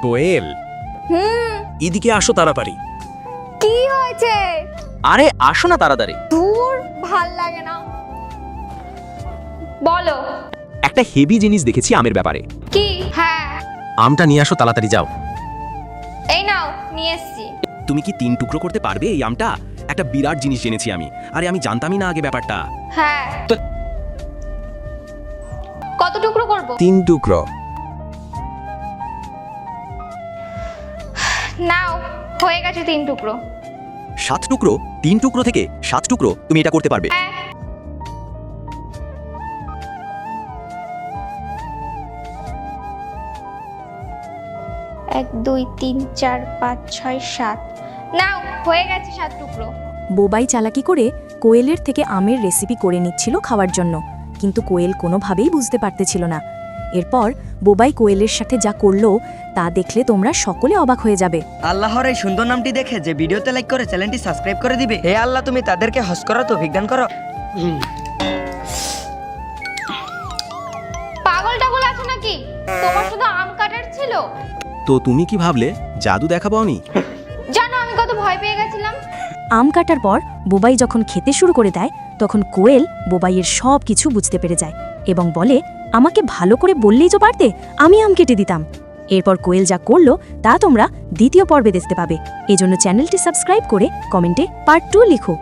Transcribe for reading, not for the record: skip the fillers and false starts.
কোয়েল, এদিকে আসো তাড়াতাড়ি। কি হয়েছে? আরে আসো না তাড়াতাড়ি। দূর, ভাল লাগে না। বলো। একটা হেভি জিনিস দেখেছি আমের ব্যাপারে। কি? হ্যাঁ, আমটা নিয়ে আসো তাড়াতাড়ি, যাও। এই নাও, নিয়ে এসছি। তুমি কি 3 টুকরো করতে পারবে এই আমটা? একটা বিরাট জিনিস জেনেছি আমি। আরে আমি জানতামই না আগে ব্যাপারটা। হ্যাঁ। কত টুকরো করব? 3 টুকরো। নাও, হয়ে গেছে 3 টুকরো। 7 টুকরো? 3 টুকরো থেকে 7 টুকরো? তুমি এটা করতে পারবে? হ্যাঁ। এক, 2, 3, 4, 5, 6, 7। নাও, হয়ে গেছে 7 টুকরো। বোবাই চালাকি করে কোয়েলের থেকে আমের রেসিপি করে নিচ্ছিল খাওয়ার জন্য, কিন্তু কোয়েল কোনোভাবেই বুঝতে পারতেছিল না। এরপর বোবাই কোয়েলের সাথে যা করলো তা দেখলে তোমরা সকলে অবাক হয়ে যাবে। আল্লাহর এই সুন্দর নামটি দেখে যে ভিডিওতে লাইক করে চ্যানেলটি সাবস্ক্রাইব করে দিবে। হে আল্লাহ, তুমি তাদেরকে হজ করো, তো বিজ্ঞান করো। পাগল টাগল আছো নাকি? তোমার শুধু আম কাটার ছিল? তো তুমি কি ভাবলে জাদু দেখাবো আমি? জানো আমি কত ভয় পেয়ে গেছিলাম। আম কাটার পর বোবাই যখন খেতে শুরু করে দেয়, তখন কোয়েল বোবাইয়ের সব কিছু বুঝতে পেরে যায় এবং বলে, আমাকে ভালো করে বললেই তো পারতে, আমি আম কেটে দিতাম। এরপর কোয়েল যা করলো তা তোমরা দ্বিতীয় পর্বে দেখতে পাবে। এজন্য চ্যানেলটি সাবস্ক্রাইব করে কমেন্টে পার্ট 2 লিখো।